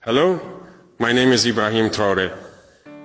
Hello, my name is Ibrahim Traore.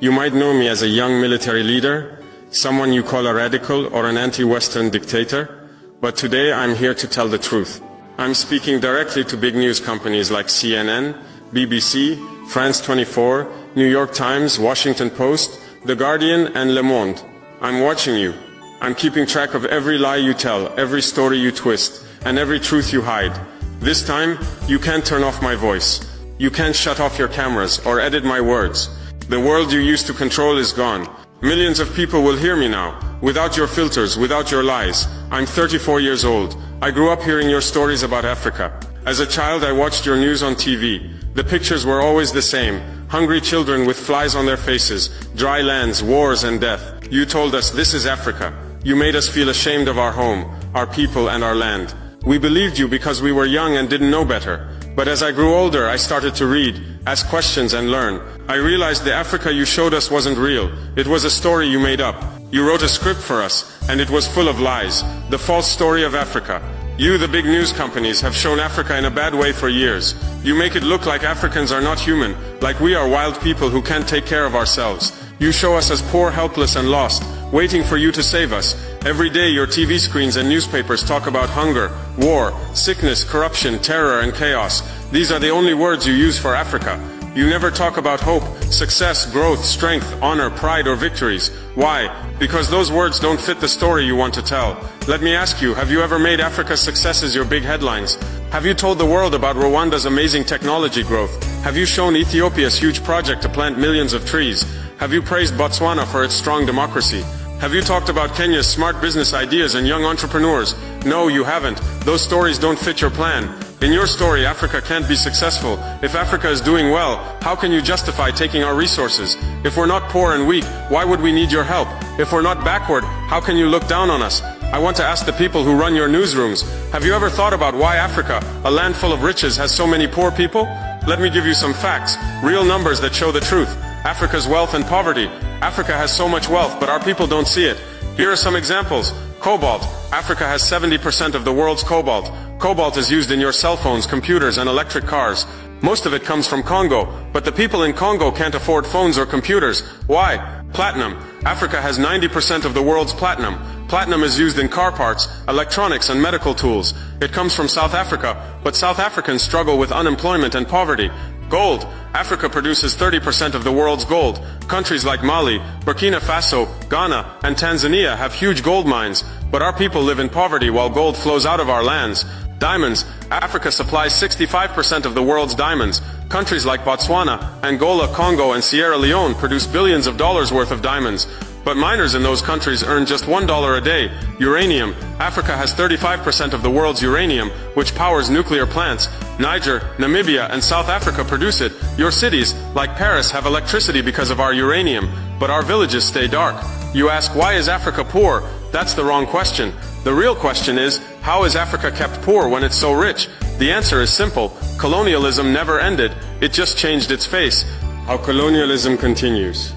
You might know me as a young military leader, someone you call a radical or an anti-Western dictator, but today I'm here to tell the truth. I'm speaking directly to big news companies like CNN, BBC, France 24, New York Times, Washington Post, The Guardian, and Le Monde. I'm watching you. I'm keeping track of every lie you tell, every story you twist, and every truth you hide. This time, you can't turn off my voice. You can't shut off your cameras or edit my words. The world you used to control is gone. Millions of people will hear me now, without your filters, without your lies. I'm 34 years old. I grew up hearing your stories about Africa. As a child, I watched your news on TV. The pictures were always the same. Hungry children with flies on their faces, dry lands, wars and death. You told us this is Africa. You made us feel ashamed of our home, our people and our land. We believed you because we were young and didn't know better. But as I grew older, I started to read, ask questions and learn. I realized the Africa you showed us wasn't real. It was a story you made up. You wrote a script for us, and it was full of lies. The false story of Africa. You, the big news companies, have shown Africa in a bad way for years. You make it look like Africans are not human, like we are wild people who can't take care of ourselves. You show us as poor, helpless and lost, waiting for you to save us. Every day your TV screens and newspapers talk about hunger, war, sickness, corruption, terror and chaos. These are the only words you use for Africa. You never talk about hope, success, growth, strength, honor, pride or victories. Why? Because those words don't fit the story you want to tell. Let me ask you, have you ever made Africa's successes your big headlines? Have you told the world about Rwanda's amazing technology growth? Have you shown Ethiopia's huge project to plant millions of trees? Have you praised Botswana for its strong democracy? Have you talked about Kenya's smart business ideas and young entrepreneurs? No, you haven't. Those stories don't fit your plan. In your story, Africa can't be successful. If Africa is doing well, how can you justify taking our resources? If we're not poor and weak, why would we need your help? If we're not backward, how can you look down on us? I want to ask the people who run your newsrooms, have you ever thought about why Africa, a land full of riches, has so many poor people? Let me give you some facts, real numbers that show the truth. Africa's wealth and poverty. Africa has so much wealth, but our people don't see it. Here are some examples. Cobalt. Africa has 70% of the world's cobalt. Cobalt is used in your cell phones, computers, and electric cars. Most of it comes from Congo, but the people in Congo can't afford phones or computers. Why? Platinum. Africa has 90% of the world's platinum. Platinum is used in car parts, electronics, and medical tools. It comes from South Africa, but South Africans struggle with unemployment and poverty. Gold. Africa produces 30% of the world's gold. Countries like Mali, Burkina Faso, Ghana, and Tanzania have huge gold mines, but our people live in poverty while gold flows out of our lands. Diamonds. Africa supplies 65% of the world's diamonds. Countries like Botswana, Angola, Congo, and Sierra Leone produce billions of dollars worth of diamonds. But miners in those countries earn just $1 a day. Uranium. Africa has 35% of the world's uranium, which powers nuclear plants. Niger, Namibia, and South Africa produce it. Your cities, like Paris, have electricity because of our uranium, but our villages stay dark. You ask, why is Africa poor? That's the wrong question. The real question is, how is Africa kept poor when it's so rich? The answer is simple. Colonialism never ended. It just changed its face. How colonialism continues.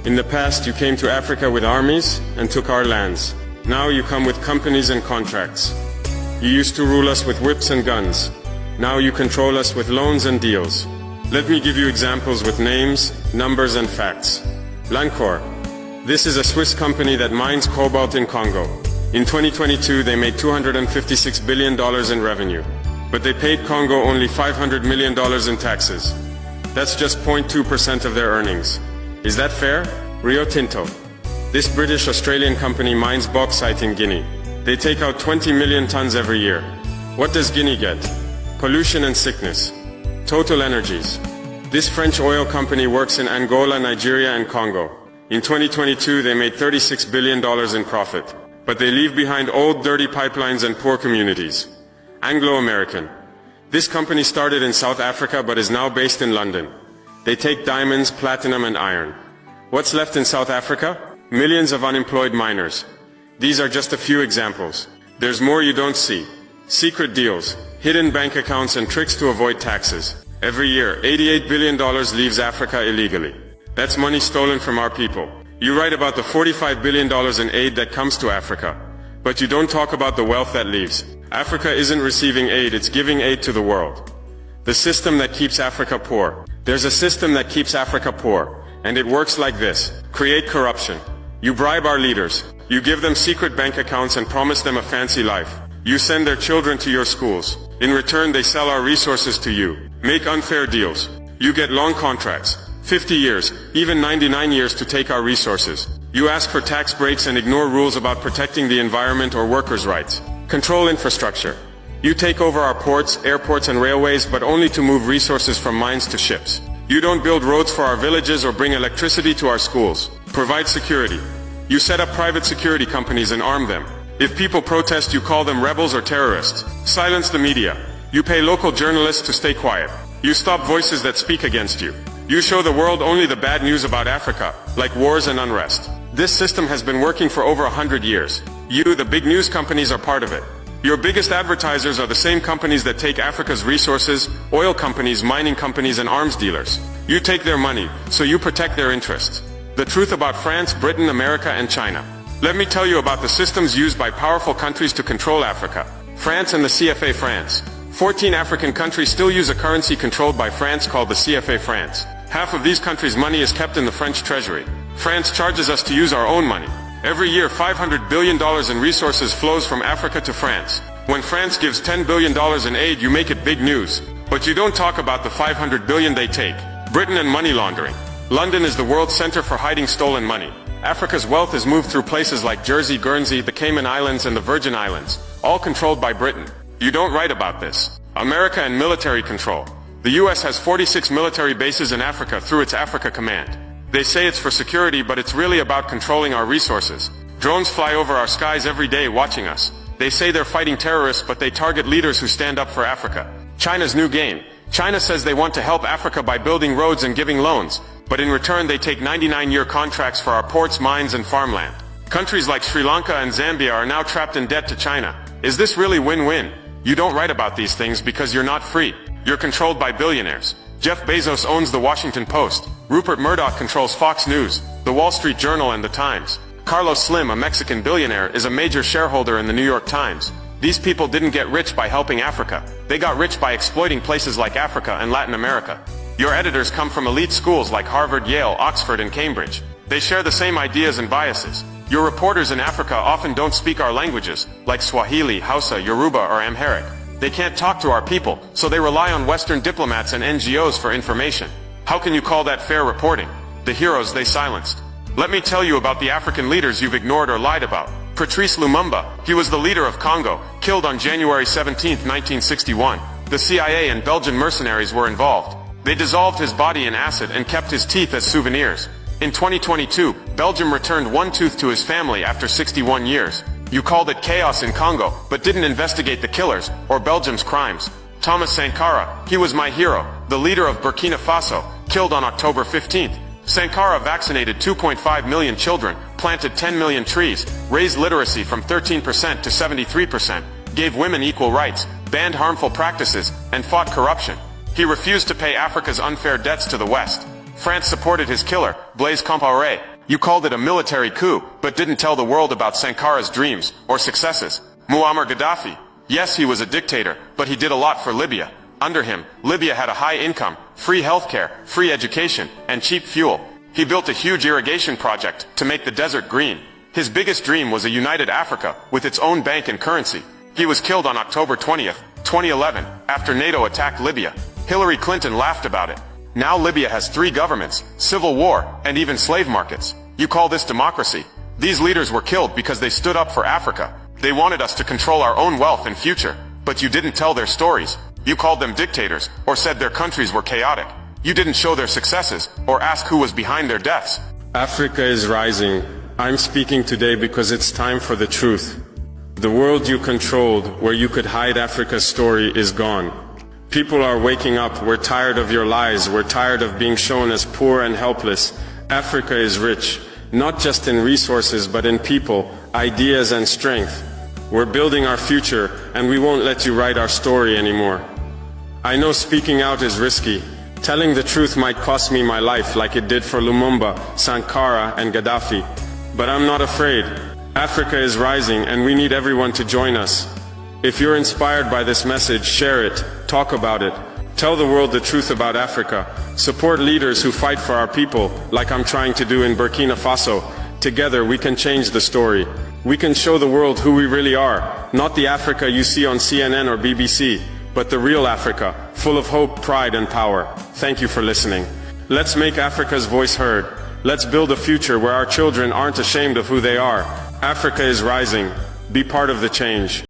In the past, you came to Africa with armies and took our lands. Now you come with companies and contracts. You used to rule us with whips and guns. Now you control us with loans and deals. Let me give you examples with names, numbers and facts. Glencore. This is a Swiss company that mines cobalt in Congo. In 2022, they made $256 billion in revenue. But they paid Congo only $500 million in taxes. That's just 0.2% of their earnings. Is that fair? Rio Tinto. This British-Australian company mines bauxite in Guinea. They take out 20 million tons every year. What does Guinea get? Pollution and sickness. Total Energies. This French oil company works in Angola, Nigeria, and Congo. In 2022, they made $36 billion in profit. But they leave behind old, dirty pipelines and poor communities. Anglo American. This company started in South Africa but is now based in London. They take diamonds, platinum and iron. What's left in South Africa? Millions of unemployed miners. These are just a few examples. There's more you don't see. Secret deals, hidden bank accounts and tricks to avoid taxes. Every year, $88 billion leaves Africa illegally. That's money stolen from our people. You write about the $45 billion in aid that comes to Africa, but you don't talk about the wealth that leaves. Africa isn't receiving aid, it's giving aid to the world. The system that keeps Africa poor. There's a system that keeps Africa poor, and it works like this. Create corruption. You bribe our leaders. You give them secret bank accounts and promise them a fancy life. You send their children to your schools. In return, they sell our resources to you. Make unfair deals. You get long contracts. 50 years, even 99 years to take our resources. You ask for tax breaks and ignore rules about protecting the environment or workers' rights. Control infrastructure. You take over our ports, airports and railways, but only to move resources from mines to ships. You don't build roads for our villages or bring electricity to our schools. Provide security. You set up private security companies and arm them. If people protest, you call them rebels or terrorists. Silence the media. You pay local journalists to stay quiet. You stop voices that speak against you. You show the world only the bad news about Africa, like wars and unrest. This system has been working for over 100 years. You, the big news companies, are part of it. Your biggest advertisers are the same companies that take Africa's resources, oil companies, mining companies and arms dealers. You take their money, so you protect their interests. The truth about France, Britain, America and China. Let me tell you about the systems used by powerful countries to control Africa. France and the CFA France. 14 African countries still use a currency controlled by France called the CFA France. Half of these countries' money is kept in the French treasury. France charges us to use our own money. Every year, $500 billion in resources flows from Africa to France. When France gives $10 billion in aid, you make it big news. But you don't talk about the $500 billion they take. Britain and money laundering. London is the world's center for hiding stolen money. Africa's wealth is moved through places like Jersey, Guernsey, the Cayman Islands and the Virgin Islands, all controlled by Britain. You don't write about this. America and military control. The US has 46 military bases in Africa through its Africa Command. They say it's for security, but it's really about controlling our resources. Drones fly over our skies every day watching us. They say they're fighting terrorists, but they target leaders who stand up for Africa. China's new game. China says they want to help Africa by building roads and giving loans, but in return they take 99-year contracts for our ports, mines and farmland. Countries like Sri Lanka and Zambia are now trapped in debt to China. Is this really win-win? You don't write about these things because you're not free. You're controlled by billionaires. Jeff Bezos owns the Washington Post. Rupert Murdoch controls Fox News, the Wall Street Journal and the Times. Carlos Slim, a Mexican billionaire, is a major shareholder in the New York Times. These people didn't get rich by helping Africa. They got rich by exploiting places like Africa and Latin America. Your editors come from elite schools like Harvard, Yale, Oxford and Cambridge. They share the same ideas and biases. Your reporters in Africa often don't speak our languages, like Swahili, Hausa, Yoruba or Amharic. They can't talk to our people, so they rely on Western diplomats and NGOs for information. How can you call that fair reporting? The heroes they silenced. Let me tell you about the African leaders you've ignored or lied about. Patrice Lumumba, he was the leader of Congo, killed on January 17, 1961. The CIA and Belgian mercenaries were involved. They dissolved his body in acid and kept his teeth as souvenirs. In 2022, Belgium returned one tooth to his family after 61 years. You called it chaos in Congo, but didn't investigate the killers, or Belgium's crimes. Thomas Sankara, he was my hero, the leader of Burkina Faso, killed on October 15th. Sankara vaccinated 2.5 million children, planted 10 million trees, raised literacy from 13% to 73%, gave women equal rights, banned harmful practices, and fought corruption. He refused to pay Africa's unfair debts to the West. France supported his killer, Blaise Compaoré. You called it a military coup, but didn't tell the world about Sankara's dreams, or successes. Muammar Gaddafi. Yes, he was a dictator, but he did a lot for Libya. Under him, Libya had a high income, free healthcare, free education, and cheap fuel. He built a huge irrigation project to make the desert green. His biggest dream was a united Africa, with its own bank and currency. He was killed on October 20th, 2011, after NATO attacked Libya. Hillary Clinton laughed about it. Now Libya has 3 governments, civil war, and even slave markets. You call this democracy? These leaders were killed because they stood up for Africa. They wanted us to control our own wealth and future, but you didn't tell their stories. You called them dictators, or said their countries were chaotic. You didn't show their successes, or ask who was behind their deaths. Africa is rising. I'm speaking today because it's time for the truth. The world you controlled, where you could hide Africa's story, is gone. People are waking up. We're tired of your lies. We're tired of being shown as poor and helpless. Africa is rich, not just in resources, but in people, ideas and strength. We're building our future, and we won't let you write our story anymore. I know speaking out is risky. Telling the truth might cost me my life like it did for Lumumba, Sankara and Gaddafi. But I'm not afraid. Africa is rising and we need everyone to join us. If you're inspired by this message, share it, talk about it. Tell the world the truth about Africa. Support leaders who fight for our people, like I'm trying to do in Burkina Faso. Together we can change the story. We can show the world who we really are, not the Africa you see on CNN or BBC, but the real Africa, full of hope, pride and power. Thank you for listening. Let's make Africa's voice heard. Let's build a future where our children aren't ashamed of who they are. Africa is rising. Be part of the change.